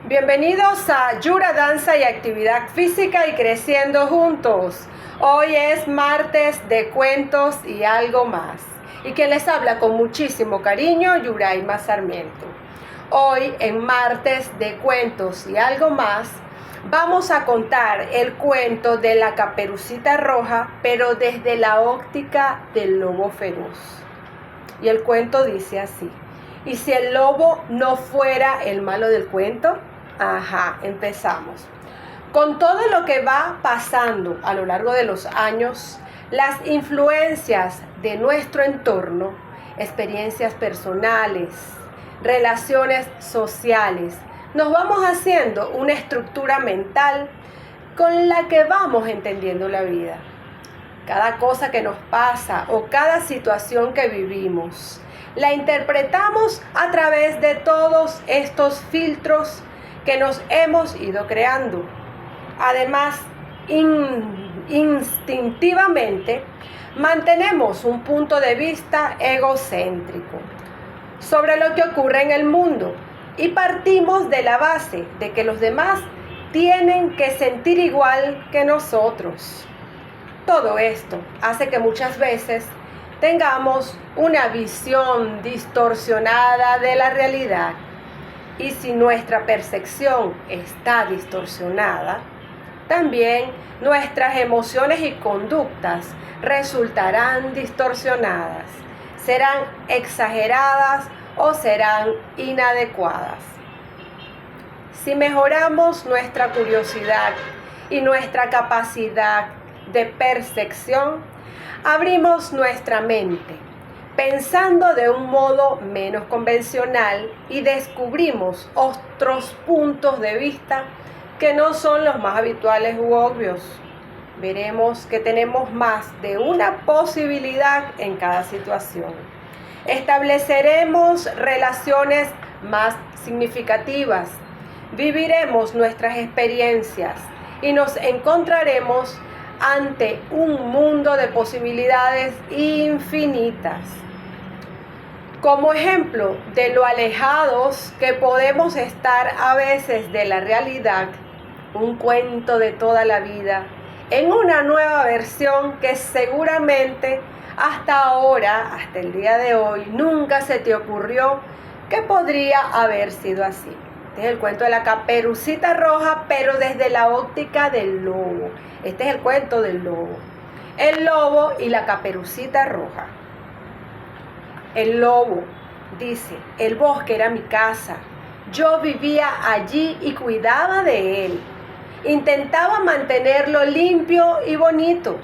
Bienvenidos a Yura Danza y Actividad Física y Creciendo Juntos. Hoy es martes de cuentos y algo más. Y quien les habla con muchísimo cariño, Yuraima Sarmiento. Hoy en martes de cuentos y algo más, vamos a contar el cuento de la Caperucita Roja, pero desde la óptica del lobo feroz. Y el cuento dice así: ¿y si el lobo no fuera el malo del cuento? Empezamos. Con todo lo que va pasando a lo largo de los años, las influencias de nuestro entorno, experiencias personales, relaciones sociales, nos vamos haciendo una estructura mental con la que vamos entendiendo la vida. Cada cosa que nos pasa o cada situación que vivimos, la interpretamos a través de todos estos filtros que nos hemos ido creando. Además, instintivamente mantenemos un punto de vista egocéntrico sobre lo que ocurre en el mundo y partimos de la base de que los demás tienen que sentir igual que nosotros. Todo esto hace que muchas veces tengamos una visión distorsionada de la realidad. Y si nuestra percepción está distorsionada, también nuestras emociones y conductas resultarán distorsionadas, serán exageradas o serán inadecuadas. Si mejoramos nuestra curiosidad y nuestra capacidad de percepción, abrimos nuestra mente, pensando de un modo menos convencional, y descubrimos otros puntos de vista que no son los más habituales u obvios. Veremos que tenemos más de una posibilidad en cada situación. Estableceremos relaciones más significativas, viviremos nuestras experiencias y nos encontraremos ante un mundo de posibilidades infinitas. Como ejemplo de lo alejados que podemos estar a veces de la realidad, un cuento de toda la vida, en una nueva versión que seguramente hasta ahora, hasta el día de hoy, nunca se te ocurrió que podría haber sido así. Este es el cuento de la Caperucita Roja, pero desde la óptica del lobo. Este es el cuento del lobo. El lobo y la Caperucita Roja. El lobo dice: el bosque era mi casa. Yo vivía allí y cuidaba de él. Intentaba mantenerlo limpio y bonito.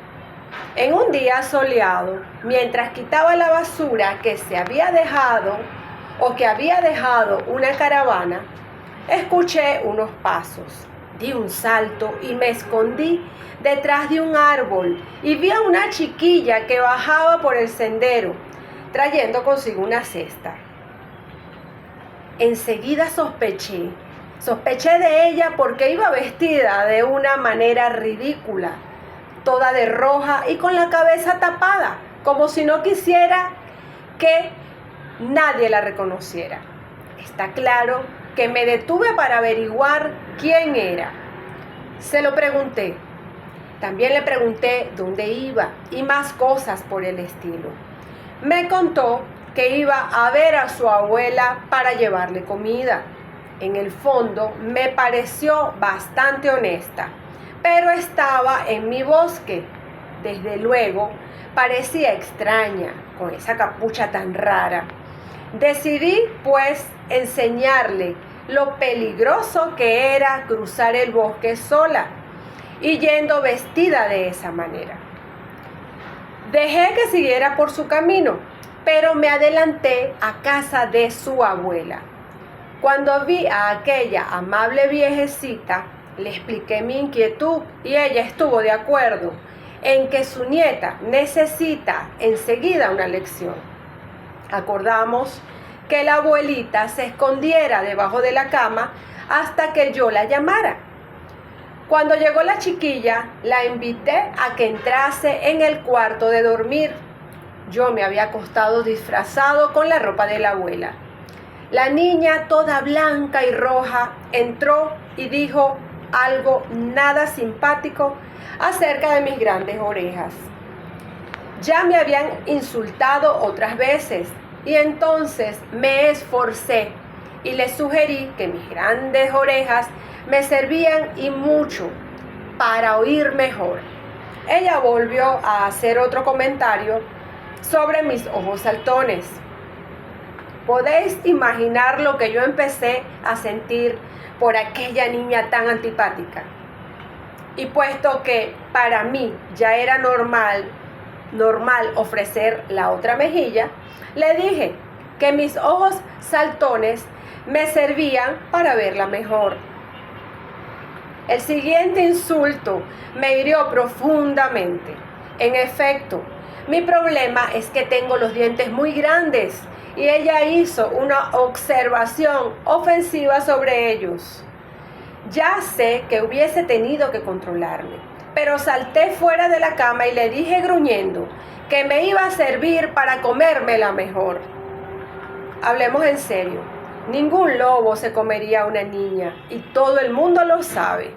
En un día soleado, mientras quitaba la basura que se había dejado o que había dejado una caravana, escuché unos pasos. Di un salto y me escondí detrás de un árbol y vi a una chiquilla que bajaba por el sendero, trayendo consigo una cesta. Enseguida sospeché de ella porque iba vestida de una manera ridícula, toda de roja y con la cabeza tapada, como si no quisiera que nadie la reconociera. Está claro que me detuve para averiguar quién era. Se lo pregunté. También le pregunté dónde iba y más cosas por el estilo. Me contó que iba a ver a su abuela para llevarle comida. En el fondo me pareció bastante honesta, pero estaba en mi bosque. Desde luego, parecía extraña, con esa capucha tan rara. Decidí, pues, enseñarle lo peligroso que era cruzar el bosque sola y yendo vestida de esa manera. Dejé que siguiera por su camino, pero me adelanté a casa de su abuela. Cuando vi a aquella amable viejecita, le expliqué mi inquietud y ella estuvo de acuerdo en que su nieta necesita enseguida una lección. Acordamos que la abuelita se escondiera debajo de la cama hasta que yo la llamara. Cuando llegó la chiquilla, la invité a que entrase en el cuarto de dormir. Yo me había acostado disfrazado con la ropa de la abuela. La niña, toda blanca y roja, entró y dijo algo nada simpático acerca de mis grandes orejas. Ya me habían insultado otras veces y entonces me esforcé y le sugerí que mis grandes orejas me servían y mucho para oír mejor. Ella volvió a hacer otro comentario sobre mis ojos saltones. ¿Podéis imaginar lo que yo empecé a sentir por aquella niña tan antipática? Y puesto que para mí ya era normal ofrecer la otra mejilla, le dije que mis ojos saltones me servían para verla mejor. El siguiente insulto me hirió profundamente. En efecto, mi problema es que tengo los dientes muy grandes y ella hizo una observación ofensiva sobre ellos. Ya sé que hubiese tenido que controlarme, pero salté fuera de la cama y le dije gruñendo que me iba a servir para comérmela mejor. Hablemos en serio. Ningún lobo se comería a una niña y todo el mundo lo sabe.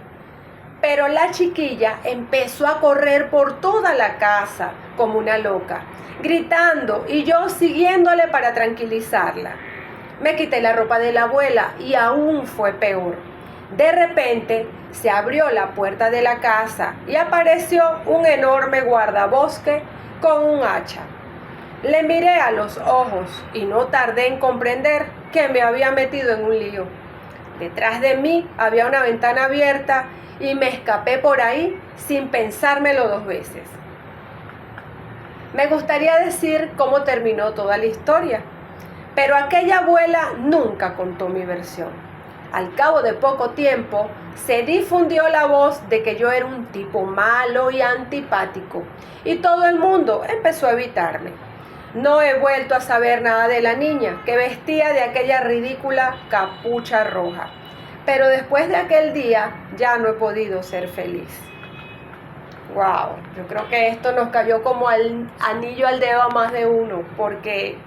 Pero la chiquilla empezó a correr por toda la casa como una loca, gritando y yo siguiéndole para tranquilizarla. Me quité la ropa de la abuela y aún fue peor. De repente se abrió la puerta de la casa y apareció un enorme guardabosque con un hacha. Le miré a los ojos y no tardé en comprender que me había metido en un lío. Detrás de mí había una ventana abierta y me escapé por ahí sin pensármelo dos veces. Me gustaría decir cómo terminó toda la historia, pero aquella abuela nunca contó mi versión. Al cabo de poco tiempo, se difundió la voz de que yo era un tipo malo y antipático, y todo el mundo empezó a evitarme. No he vuelto a saber nada de la niña que vestía de aquella ridícula capucha roja, pero después de aquel día ya no he podido ser feliz. Wow, yo creo que esto nos cayó como anillo al dedo a más de uno, porque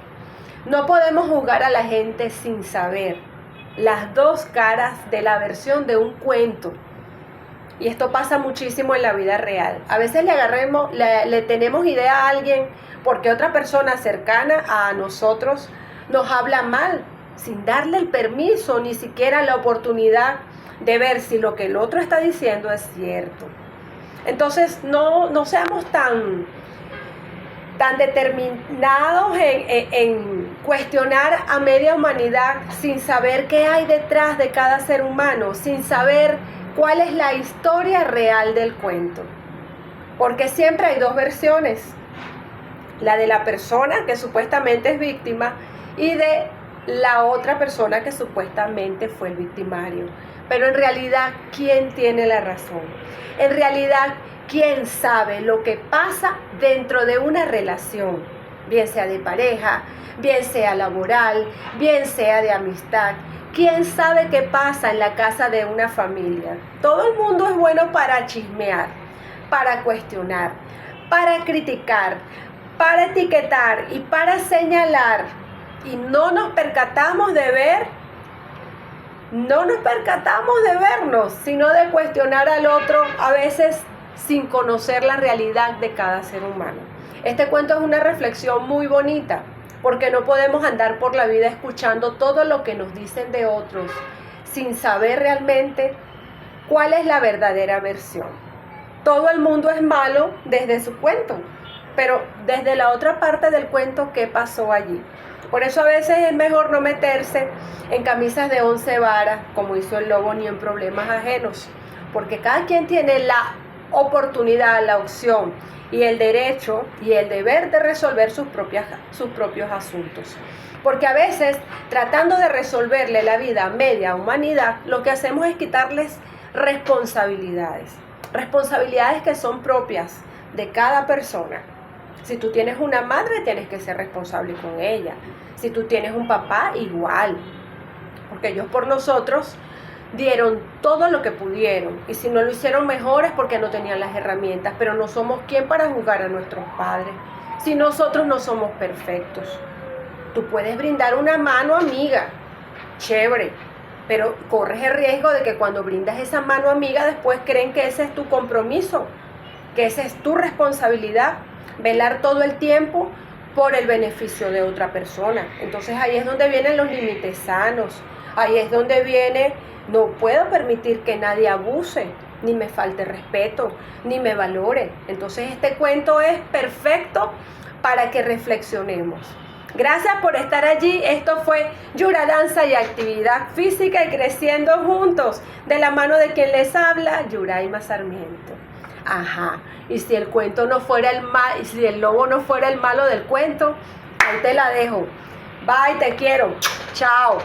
no podemos juzgar a la gente sin saber las dos caras de la versión de un cuento. Y esto pasa muchísimo en la vida real. A veces le tenemos idea a alguien porque otra persona cercana a nosotros nos habla mal, sin darle el permiso, ni siquiera la oportunidad de ver si lo que el otro está diciendo es cierto. Entonces no seamos tan determinados en cuestionar a media humanidad sin saber qué hay detrás de cada ser humano, sin saber cuál es la historia real del cuento. Porque siempre hay dos versiones, la de la persona que supuestamente es víctima y de la otra persona que supuestamente fue el victimario. Pero en realidad, ¿quién tiene la razón? En realidad, ¿quién sabe lo que pasa dentro de una relación? Bien sea de pareja, bien sea laboral, bien sea de amistad. ¿Quién sabe qué pasa en la casa de una familia? Todo el mundo es bueno para chismear, para cuestionar, para criticar, para etiquetar y para señalar. Y no nos percatamos de vernos, sino de cuestionar al otro, a veces sin conocer la realidad de cada ser humano. Este cuento es una reflexión muy bonita, porque no podemos andar por la vida escuchando todo lo que nos dicen de otros, sin saber realmente cuál es la verdadera versión. Todo el mundo es malo desde su cuento, pero desde la otra parte del cuento, ¿qué pasó allí? Por eso a veces es mejor no meterse en camisas de 11 varas, como hizo el lobo, ni en problemas ajenos, porque cada quien tiene la oportunidad, la opción y el derecho y el deber de resolver sus propios asuntos. Porque a veces, tratando de resolverle la vida a media humanidad, lo que hacemos es quitarles responsabilidades que son propias de cada persona. Si tú tienes una madre, tienes que ser responsable con ella. Si tú tienes un papá, igual. Porque ellos por nosotros dieron todo lo que pudieron. Y si no lo hicieron mejor es porque no tenían las herramientas. Pero no somos quien para juzgar a nuestros padres. Si nosotros no somos perfectos. Tú puedes brindar una mano amiga, chévere, pero corres el riesgo de que cuando brindas esa mano amiga después creen que ese es tu compromiso, que esa es tu responsabilidad, velar todo el tiempo por el beneficio de otra persona. Entonces ahí es donde vienen los límites sanos, ahí es donde viene, no puedo permitir que nadie abuse, ni me falte respeto, ni me valore. Entonces este cuento es perfecto para que reflexionemos. Gracias por estar allí. Esto fue Yura Danza y Actividad Física y Creciendo Juntos, de la mano de quien les habla, Yuraima Sarmiento. Ajá, y si el cuento no fuera y si el lobo no fuera el malo del cuento, ahí te la dejo. Bye, te quiero. Chao.